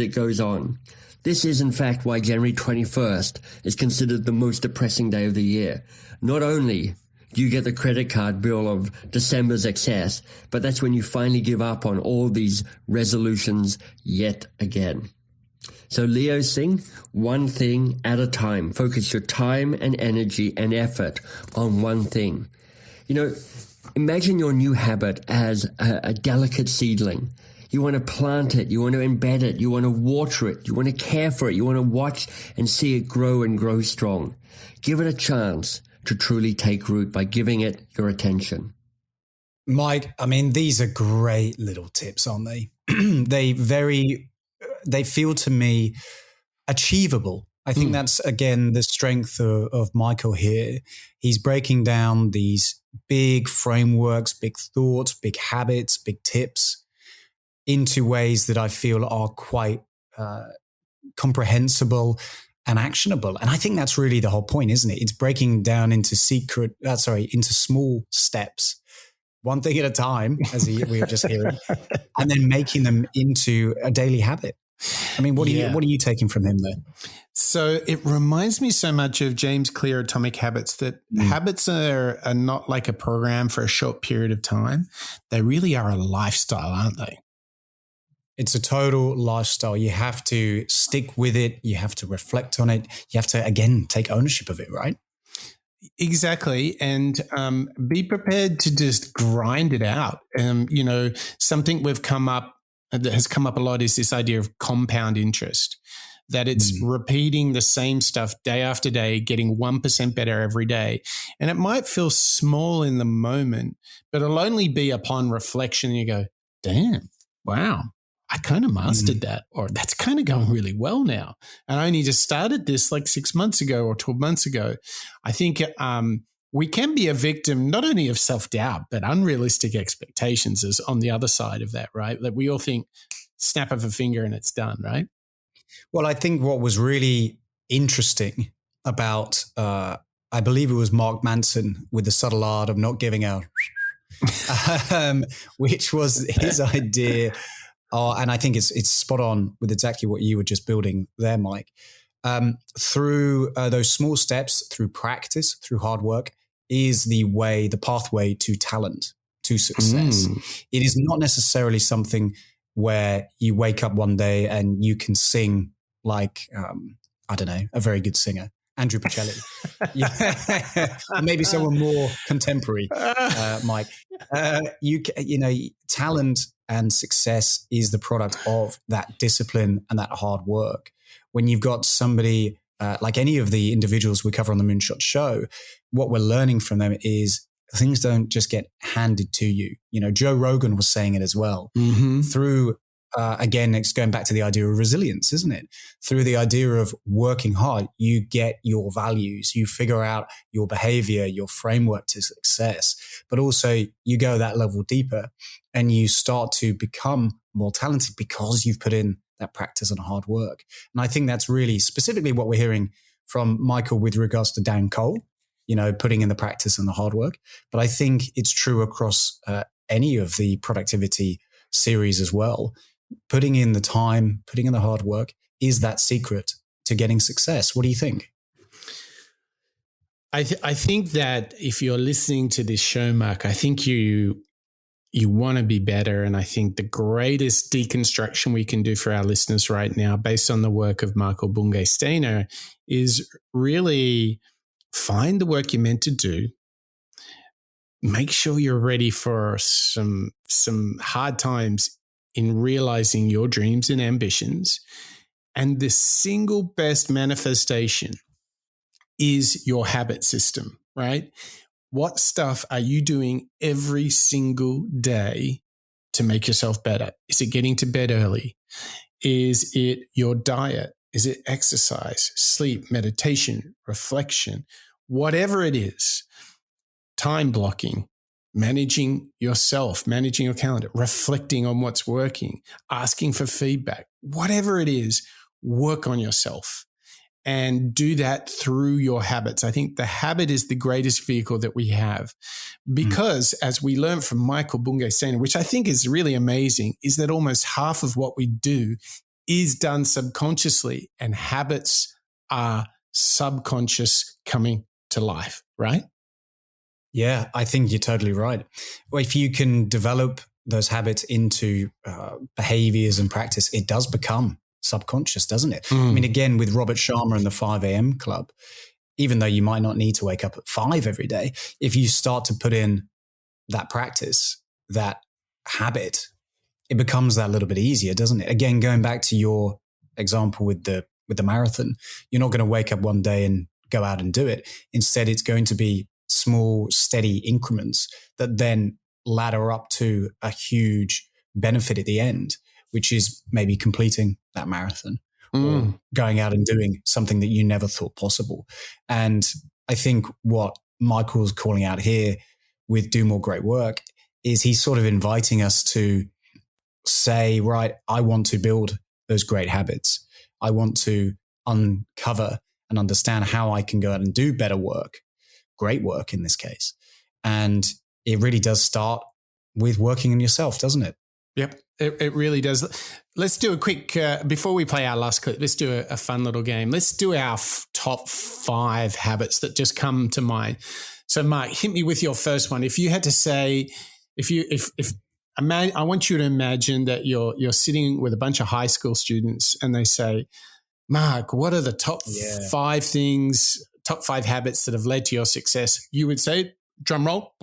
it goes on. This is, in fact, why January 21st is considered the most depressing day of the year. Not only do you get the credit card bill of December's excess, but that's when you finally give up on all these resolutions yet again. So Leo's thing, one thing at a time. Focus your time and energy and effort on one thing. Imagine your new habit as a delicate seedling. You want to plant it. You want to embed it. You want to water it. You want to care for it. You want to watch and see it grow and grow strong. Give it a chance to truly take root by giving it your attention. Mike, these are great little tips, aren't they? They feel to me achievable. I think that's, again, the strength of Michael here. He's breaking down these big frameworks, big thoughts, big habits, big tips into ways that I feel are quite comprehensible and actionable. And I think that's really the whole point, isn't it? It's breaking down into into small steps, one thing at a time, as we were just hearing, and then making them into a daily habit. What are you taking from him there? So it reminds me so much of James Clear, Atomic Habits, that habits are not like a program for a short period of time. They really are a lifestyle, aren't they? It's a total lifestyle. You have to stick with it. You have to reflect on it. You have to, again, take ownership of it, right? Exactly. And be prepared to just grind it out. Something that has come up a lot is this idea of compound interest, that it's repeating the same stuff day after day, getting 1% better every day. And it might feel small in the moment, but it'll only be upon reflection you go, damn, wow, I kind of mastered that, or that's kind of going really well now. And I only just started this like 6 months ago or 12 months ago. I think we can be a victim not only of self-doubt, but unrealistic expectations is on the other side of that, right? That we all think snap of a finger and it's done, right? Well, I think what was really interesting about, I believe it was Mark Manson with The Subtle Art of Not Giving Out, which was his idea. And I think it's spot on with exactly what you were just building there, Mike. Through those small steps, through practice, through hard work, is the pathway to talent, to success. It is not necessarily something where you wake up one day and you can sing like, I don't know, a very good singer, Andrew Bocelli. Or maybe someone more contemporary, Mike. Talent and success is the product of that discipline and that hard work. When you've got somebody like any of the individuals we cover on the Moonshot show, what we're learning from them is things don't just get handed to you. Joe Rogan was saying it as well. Through, again, it's going back to the idea of resilience, isn't it? Through the idea of working hard, you get your values, you figure out your behavior, your framework to success, but also you go that level deeper and you start to become more talented because you've put in that practice and hard work. And I think that's really specifically what we're hearing from Michael with regards to Dan Cole, putting in the practice and the hard work. But I think it's true across any of the productivity series as well. Putting in the time, putting in the hard work is that secret to getting success. What do you think? I think that if you're listening to this show, Mark, I think you want to be better. And I think the greatest deconstruction we can do for our listeners right now, based on the work of Michael Bungay Stanier, is really find the work you're meant to do. Make sure you're ready for some hard times in realizing your dreams and ambitions. And the single best manifestation is your habit system, right? What stuff are you doing every single day to make yourself better? Is it getting to bed early? Is it your diet? Is it exercise, sleep, meditation, reflection? Whatever it is, time blocking, managing yourself, managing your calendar, reflecting on what's working, asking for feedback, whatever it is, work on yourself and do that through your habits. I think the habit is the greatest vehicle that we have because as we learned from Michael Bungay Stanier, which I think is really amazing, is that almost half of what we do is done subconsciously and habits are subconscious coming to life, right? Yeah, I think you're totally right. Well, if you can develop those habits into behaviors and practice, it does become subconscious, doesn't it? I mean, again, with Robert Sharma and the 5 a.m. club, even though you might not need to wake up at 5 every day, if you start to put in that practice, that habit, it becomes that little bit easier, doesn't it? Again, going back to your example with the marathon, you're not going to wake up one day and go out and do it. Instead, it's going to be small, steady increments that then ladder up to a huge benefit at the end, which is maybe completing that marathon or going out and doing something that you never thought possible. And I think what Michael's calling out here with Do More Great Work is he's sort of inviting us to say, right, I want to build those great habits. I want to uncover and understand how I can go out and do better work, great work in this case. And it really does start with working on yourself, doesn't it? Yep, it really does. Let's do a quick, before we play our last clip, let's do a fun little game. Let's do our top 5 habits that just come to mind. So Mark, hit me with your first one. If you had to say, I want you to imagine that you're sitting with a bunch of high school students and they say, Mark, what are the top 5 things, top 5 habits that have led to your success? You would say, drum roll,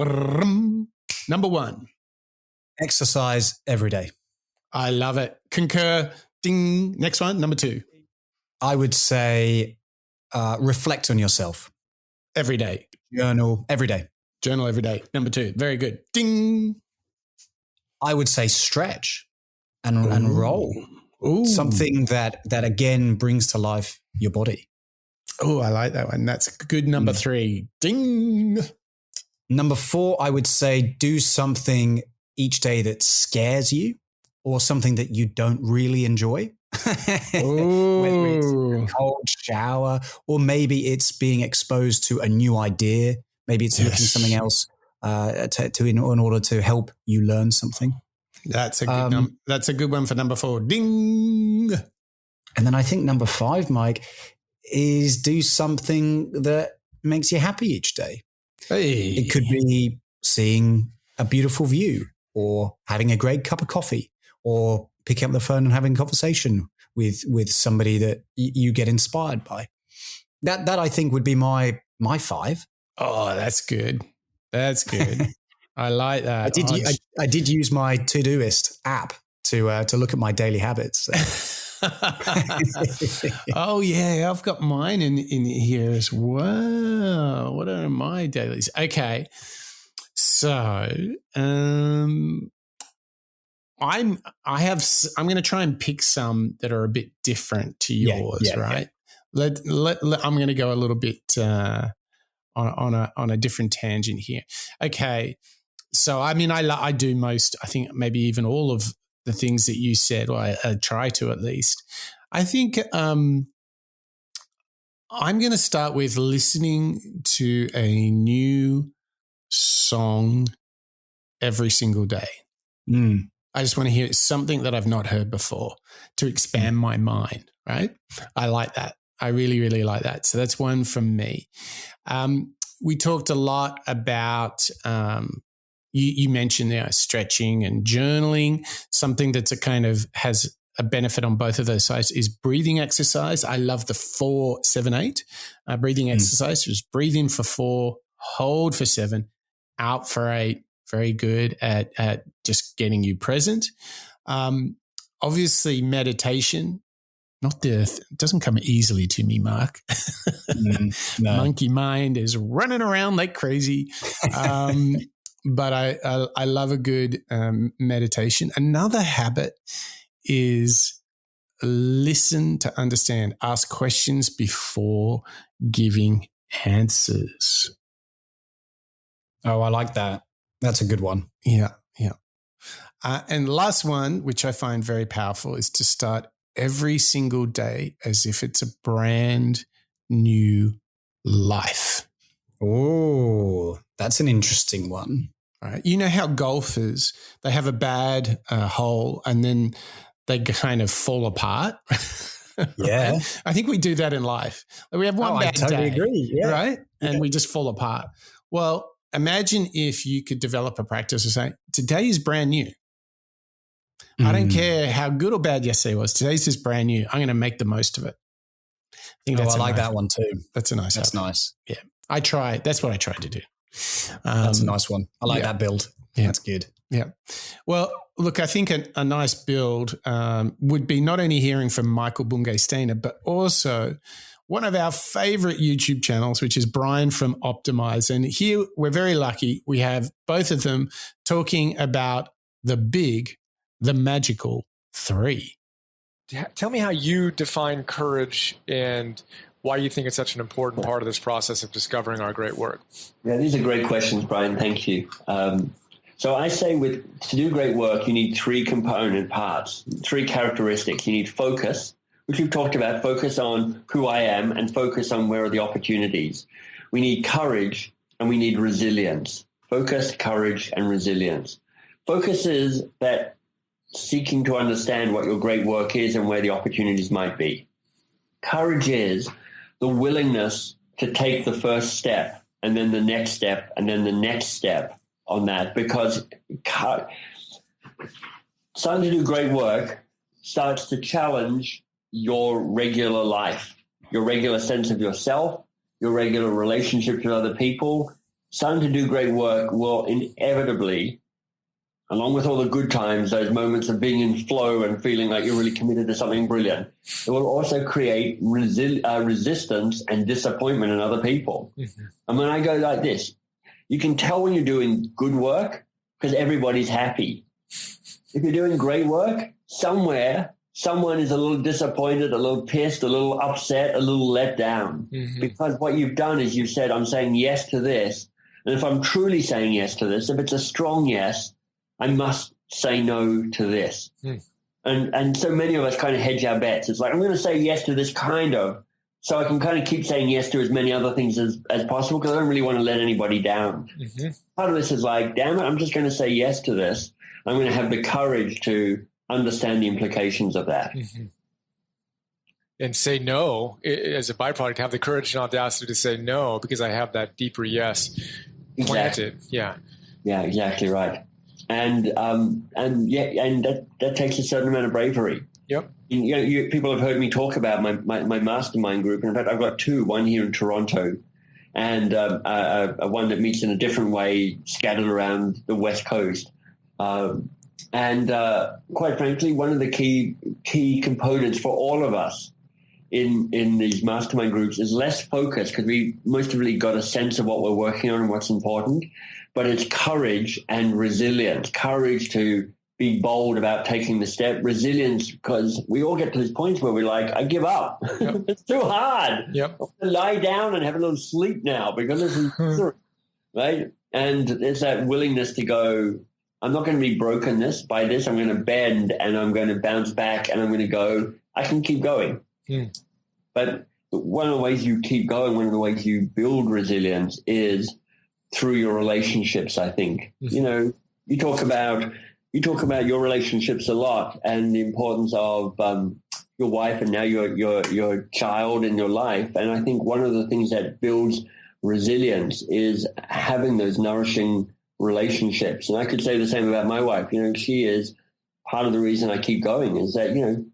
number 1. Exercise every day. I love it. Concur. Ding. Next one, number 2. I would say reflect on yourself. Every day. Journal every day. Journal every day. Number 2. Very good. Ding. I would say stretch and roll. Ooh. Something that again brings to life your body. Oh, I like that one. That's good. Number 3. Ding. Number 4, I would say do something each day that scares you or something that you don't really enjoy. Whether it's a cold shower or maybe it's being exposed to a new idea. Maybe it's looking at something else in order to help you learn something. That's a good that's a good one for number 4. Ding. And then I think number 5, Mike, is do something that makes you happy each day. Hey. It could be seeing a beautiful view, or having a great cup of coffee, or picking up the phone and having a conversation with somebody that you get inspired by. That I think would be my 5. Oh, that's good. That's good. I like that. I did use my Todoist app to look at my daily habits. So. Oh yeah, I've got mine in here as well. What are my dailies? Okay, so I'm going to try and pick some that are a bit different to yours, right? Yeah. I'm going to go a little bit on a different tangent here. Okay, so I mean, I do most. I think maybe even all of the things that you said, or I try to at least. I think I'm going to start with listening to a new song every single day. I just want to hear something that I've not heard before to expand my mind, right? I like that. I really, really like that. So that's one from me. We talked a lot about you mentioned there stretching and journaling. Something that's has a benefit on both of those sides is breathing exercise. I love the 4-7-8 breathing exercise. Just breathe in for 4, hold for 7, out for 8. Very good at just getting you present. Obviously, meditation. It doesn't come easily to me, Mark. No. Monkey mind is running around like crazy. But I love a good meditation. Another habit is listen to understand, ask questions before giving answers. Oh, I like that. That's a good one. Yeah. And last one, which I find very powerful, is to start every single day as if it's a brand new life. Oh, that's an interesting one. Right. You know how golfers, they have a bad hole and then they kind of fall apart? Yeah. Right? I think we do that in life. We have one bad day. I totally agree. Yeah. Right? Yeah. And we just fall apart. Well, imagine if you could develop a practice of saying, today is brand new. I don't care how good or bad yesterday was. Today's just brand new. I'm going to make the most of it. I think I like that one too. That's a nice That's habit. Nice. Yeah. That's what I try to do. That's a nice one. I like that build. Yeah. That's good. Yeah. Well, look, I think a nice build would be not only hearing from Michael Bungay Stanier, but also one of our favorite YouTube channels, which is Brian from Optimize. And here we're very lucky. We have both of them talking about the magical 3. Tell me how you define courage and why you think it's such an important part of this process of discovering our great work. Yeah, these are great questions, Brian. Thank you. So I say to do great work, you need 3 component parts, 3 characteristics. You need focus, which we've talked about, focus on who I am and focus on where are the opportunities. We need courage and we need resilience. Focus, courage, and resilience. Focus is that seeking to understand what your great work is and where the opportunities might be. Courage is the willingness to take the first step and then the next step and then the next step on that, because starting to do great work starts to challenge your regular life, your regular sense of yourself, your regular relationships with other people. Starting to do great work will inevitably, along with all the good times, those moments of being in flow and feeling like you're really committed to something brilliant, it will also create resistance and disappointment in other people. Mm-hmm. And when I go like this, you can tell when you're doing good work because everybody's happy. If you're doing great work, somewhere, someone is a little disappointed, a little pissed, a little upset, a little let down. Mm-hmm. Because what you've done is you've said, I'm saying yes to this. And if I'm truly saying yes to this, if it's a strong yes, I must say no to this. And so many of us kind of hedge our bets. It's like, I'm going to say yes to this kind of, so I can kind of keep saying yes to as many other things as possible because I don't really want to let anybody down. Mm-hmm. Part of this is like, damn it, I'm just going to say yes to this. I'm going to have the courage to understand the implications of that. Mm-hmm. And say no, as a byproduct, have the courage and audacity to say no because I have that deeper yes planted. Exactly. Yeah, exactly right. And that takes a certain amount of bravery. Yep. People have heard me talk about my mastermind group. And in fact, I've got two, one here in Toronto and one that meets in a different way scattered around the West Coast. And quite frankly, one of the key components for all of us in these mastermind groups is less focus, because we most of really got a sense of what we're working on and what's important, but it's courage and resilience. Courage to be bold about taking the step. Resilience, because we all get to those points where we're like, I give up. Yep. It's too hard. Yep. I'm gonna lie down and have a little sleep now because this is right. And there's that willingness to go, I'm not going to be broken by this. I'm going to bend and I'm going to bounce back and I'm going to go, I can keep going. But one of the ways you keep going, one of the ways you build resilience is through your relationships, I think. You talk about your relationships a lot and the importance of your wife and now your child in your life. And I think one of the things that builds resilience is having those nourishing relationships. And I could say the same about my wife. She is part of the reason I keep going is that,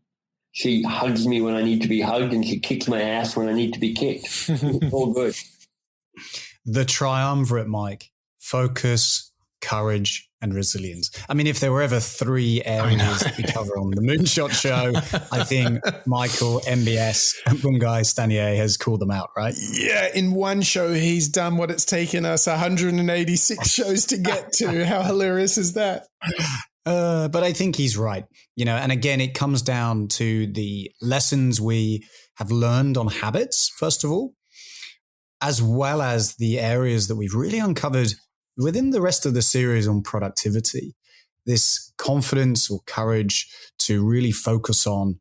she hugs me when I need to be hugged and she kicks my ass when I need to be kicked. It's all good. The triumvirate, Mike: focus, courage, and resilience. I mean, if there were ever three areas that we cover on the Moonshot show, I think Michael, MBS, and Bungay Stanier has called them out, right? Yeah, in one show, he's done what it's taken us 186 shows to get to. How hilarious is that? But I think he's right, and again, it comes down to the lessons we have learned on habits, first of all, as well as the areas that we've really uncovered within the rest of the series on productivity. This confidence or courage to really focus on,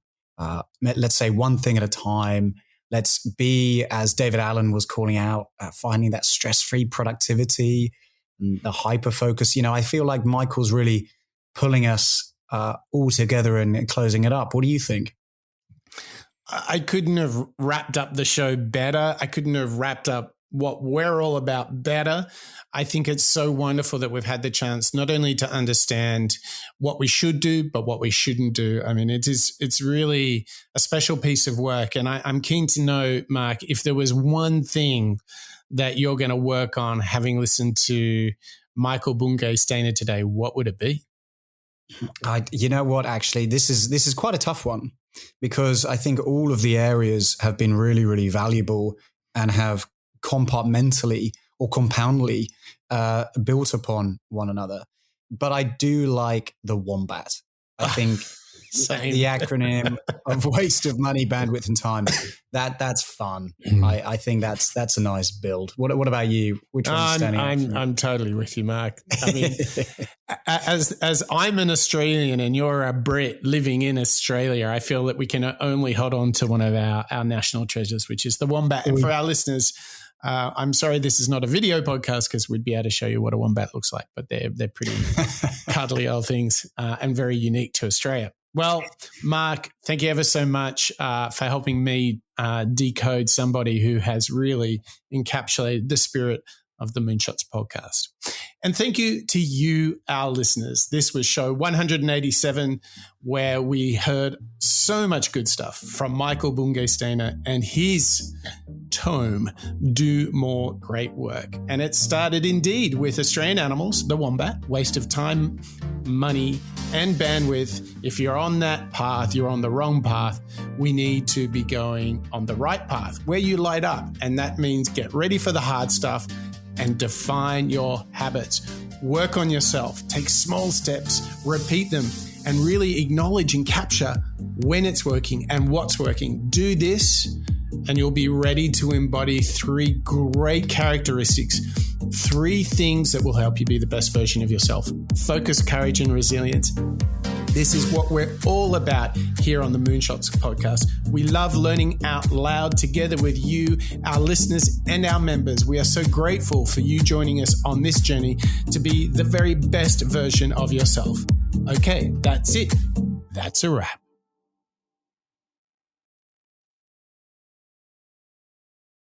let's say, one thing at a time. Let's be, as David Allen was calling out, finding that stress-free productivity and the hyper-focus. I feel like Michael's really pulling us all together and closing it up. What do you think? I couldn't have wrapped up the show better. I couldn't have wrapped up what we're all about better. I think it's so wonderful that we've had the chance not only to understand what we should do, but what we shouldn't do. I mean, it's really a special piece of work. And I'm keen to know, Mark, if there was one thing that you're going to work on having listened to Michael Bungay Stanier today, what would it be? You know what, actually, this is quite a tough one, because I think all of the areas have been really, really valuable and have compartmentally or compoundly built upon one another. But I do like the WOMBAT. I think the acronym of waste of money, bandwidth, and time, that's fun. I think that's a nice build. What about you? Which one's standing out? I'm totally with you, Mark. I mean, as I'm an Australian and you're a Brit living in Australia, I feel that we can only hold on to one of our national treasures, which is the WOMBAT. And for our listeners, I'm sorry this is not a video podcast, because we'd be able to show you what a WOMBAT looks like, but they're pretty cuddly old things and very unique to Australia. Well, Mark, thank you ever so much for helping me decode somebody who has really encapsulated the spirit of the Moonshots podcast. And thank you to you, our listeners. This was show 187, where we heard so much good stuff from Michael Bungay Stanier and his tome, Do More Great Work. And it started indeed with Australian animals, the wombat, waste of time, money, and bandwidth. If you're on that path, you're on the wrong path. We need to be going on the right path where you light up. And that means get ready for the hard stuff and define your habits. Work on yourself, take small steps, repeat them, and really acknowledge and capture when it's working and what's working. Do this and you'll be ready to embody 3 great characteristics, 3 things that will help you be the best version of yourself. Focus, courage, and resilience. This is what we're all about here on the Moonshots podcast. We love learning out loud together with you, our listeners, and our members. We are so grateful for you joining us on this journey to be the very best version of yourself. Okay, that's it. That's a wrap.